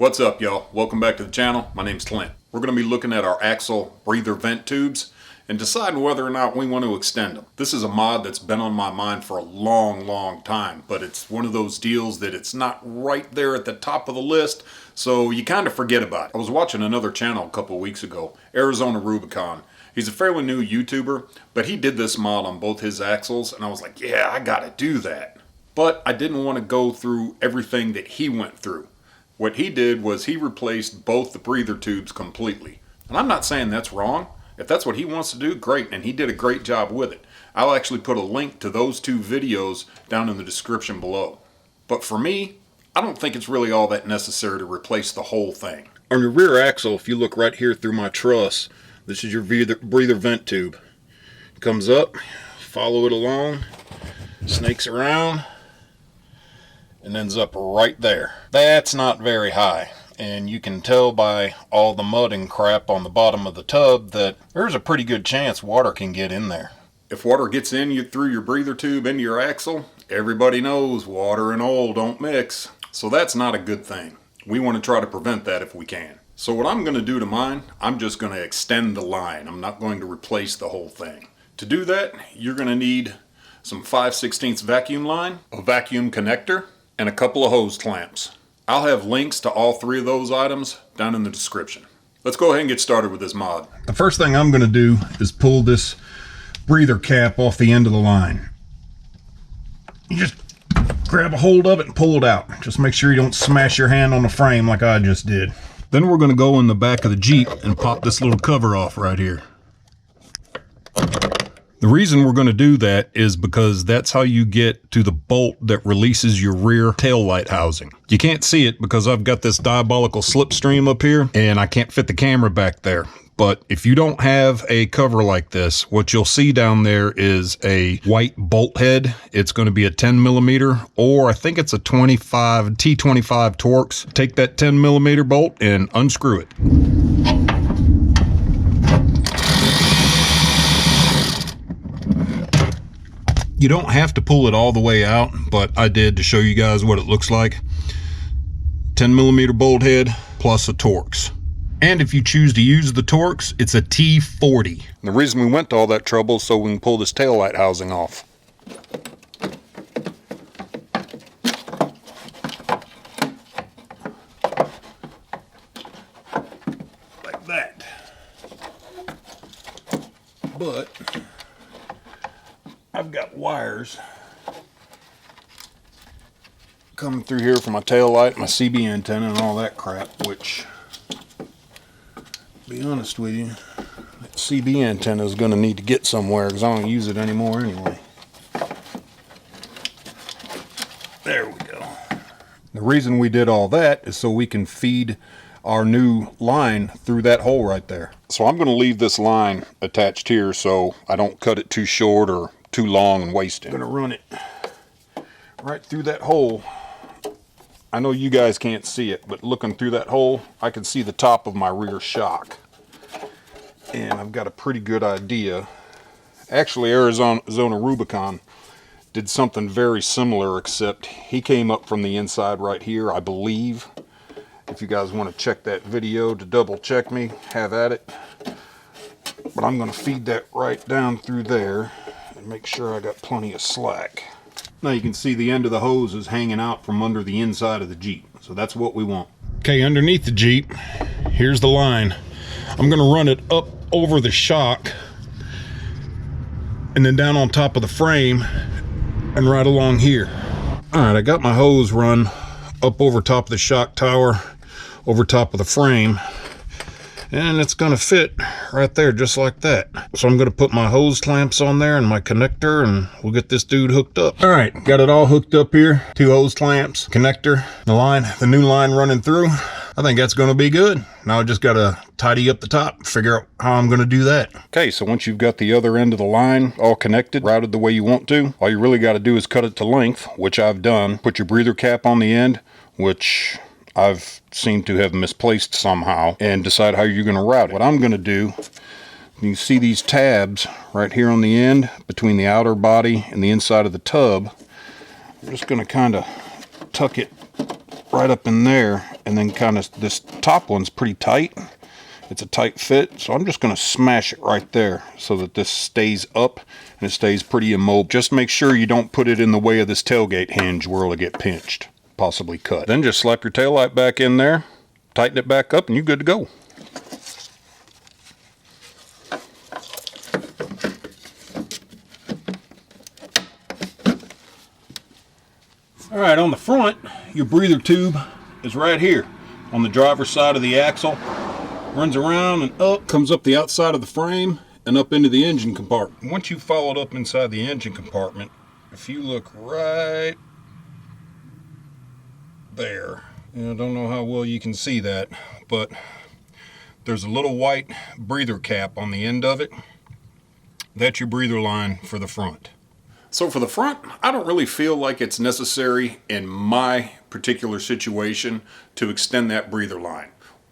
What's up, y'all? Welcome back to the channel. My name's Clint. We're going to be looking at our axle breather vent tubes and deciding whether or not we want to extend them. This is a mod that's been on my mind for a long time, but it's one of those deals that it's not right there at the top of the list, so you kind of forget about it. I was watching another channel a couple of weeks ago, AZRubicon. He's a fairly new YouTuber, but he did this mod on both his axles, and I was like, yeah, I gotta do that. But I didn't want to go through everything that he went through. What he did was he replaced both the breather tubes completely. And I'm not saying that's wrong. If that's what he wants to do, great, and he did a great job with it. I'll actually put a link to those two videos down in the description below. But for me, I don't think it's really all that necessary to replace the whole thing. On your rear axle, if you look right here through my truss, this is your breather vent tube. It comes up, follow it along, snakes around, and ends up right there. That's not very high, and you can tell by all the mud and crap on the bottom of the tub that there's a pretty good chance water can get in there. If water gets in you through your breather tube into your axle, everybody knows water and oil don't mix, so that's not a good thing. We want to try to prevent that if we can. So what I'm going to do to mine, I'm just going to extend the line. I'm not going to replace the whole thing. To do that, you're going to need some 5/16 vacuum line, a vacuum connector, and a couple of hose clamps. I'll have links to all three of those items down in the description. Let's go ahead and get started with this mod. The first thing I'm going to do is pull this breather cap off the end of the line. You just grab a hold of it and pull it out. Just make sure you don't smash your hand on the frame like I just did. Then we're going to go in the back of the Jeep and pop this little cover off right here. The reason we're going to do that is because that's how you get to the bolt that releases your rear tail light housing. You can't see it because I've got this diabolical slipstream up here and I can't fit the camera back there. But if you don't have a cover like this, what you'll see down there is a white bolt head. It's going to be a 10mm, or I think it's a T25 Torx. Take that 10mm bolt and unscrew it. You don't have to pull it all the way out, but I did to show you guys what it looks like. 10mm bolt head plus a Torx. And if you choose to use the Torx, it's a T40. The reason we went to all that trouble is so we can pull this taillight housing off. Like that. But I've got wires coming through here for my tail light, my CB antenna, and all that crap, which, to be honest with you, that CB antenna is going to need to get somewhere because I don't use it anymore anyway. There we go. The reason we did all that is so we can feed our new line through that hole right there. So I'm going to leave this line attached here so I don't cut it too short or too long and waste it. I'm gonna run it right through that hole. I know you guys can't see it, but looking through that hole, I can see the top of my rear shock. And I've got a pretty good idea. Actually, AZRubicon did something very similar, except he came up from the inside right here, I believe. If you guys want to check that video to double check me, have at it. But I'm gonna feed that right down through there. Make sure I got plenty of slack. Now you can see the end of the hose is hanging out from under the inside of the Jeep, so that's what we want. Okay, underneath the Jeep, here's the line. I'm gonna run it up over the shock and then down on top of the frame and right along here. All right, I got my hose run up over top of the shock tower, over top of the frame, and it's going to fit right there just like that. So I'm going to put my hose clamps on there and my connector, and we'll get this dude hooked up. All right, got it all hooked up here. 2 hose clamps, connector, the new line running through. I think that's going to be good. Now I just got to tidy up the top, figure out how I'm going to do that. Okay, so once you've got the other end of the line all connected, routed the way you want to, all you really got to do is cut it to length, which I've done. Put your breather cap on the end, which I've seemed to have misplaced somehow, and decide how you're going to route it. What I'm going to do, you see these tabs right here on the end between the outer body and the inside of the tub. I'm just going to kind of tuck it right up in there and then kind of this top one's pretty tight. It's a tight fit, so I'm just going to smash it right there so that this stays up and it stays pretty immobile. Just make sure you don't put it in the way of this tailgate hinge where it'll get pinched, possibly cut. Then just slap your tail light back in there, tighten it back up, and you're good to go. Alright, on the front, your breather tube is right here on the driver's side of the axle. Runs around and up, comes up the outside of the frame and up into the engine compartment. Once you follow it up inside the engine compartment, if you look right there, I don't know how well you can see that, but there's a little white breather cap on the end of it. That's your breather line for the front. So for the front, I don't really feel like it's necessary in my particular situation to extend that breather line.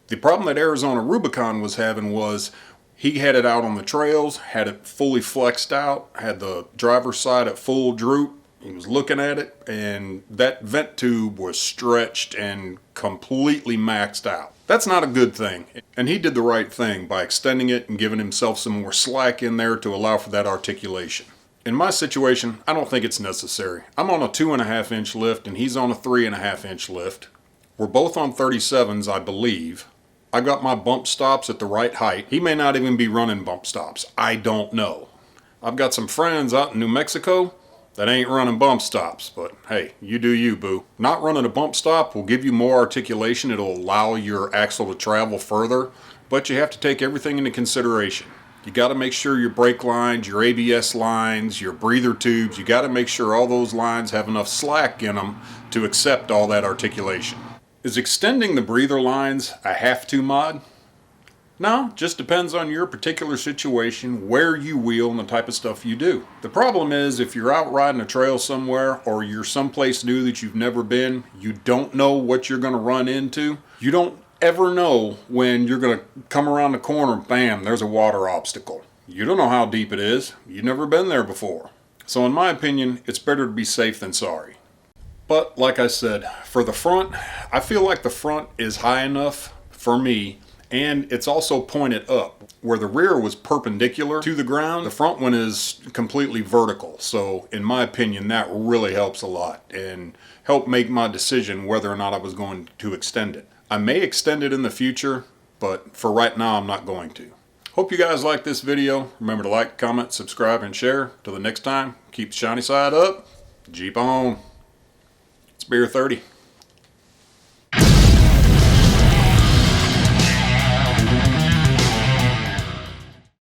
The problem that AZRubicon was having was he had it out on the trails, had it fully flexed out, had the driver's side at full droop. He was looking at it, and that vent tube was stretched and completely maxed out. That's not a good thing, and he did the right thing by extending it and giving himself some more slack in there to allow for that articulation. In my situation, I don't think it's necessary. I'm on a 2.5 inch lift and he's on a 3.5 inch lift. We're both on 37s, I believe. I got my bump stops at the right height. He may not even be running bump stops. I don't know. I've got some friends out in New Mexico that ain't running bump stops, but hey, you do you, boo. Not running a bump stop will give you more articulation. It'll allow your axle to travel further, but you have to take everything into consideration. You got to make sure your brake lines, your ABS lines, your breather tubes, you got to make sure all those lines have enough slack in them to accept all that articulation. Is extending the breather lines a have-to mod? No, just depends on your particular situation, where you wheel, and the type of stuff you do. The problem is if you're out riding a trail somewhere or you're someplace new that you've never been, you don't know what you're going to run into. You don't ever know when you're going to come around the corner, bam, there's a water obstacle. You don't know how deep it is. You've never been there before. So in my opinion, it's better to be safe than sorry. But like I said, for the front, I feel like the front is high enough for me, and it's also pointed up. Where the rear was perpendicular to the ground, the front one is completely vertical. So in my opinion, that really helps a lot and helped make my decision whether or not I was going to extend it. I may extend it in the future, but for right now, I'm not going to. Hope you guys like this video. Remember to like, comment, subscribe, and share. Till the next time, keep the shiny side up. Jeep on. It's Beer 30.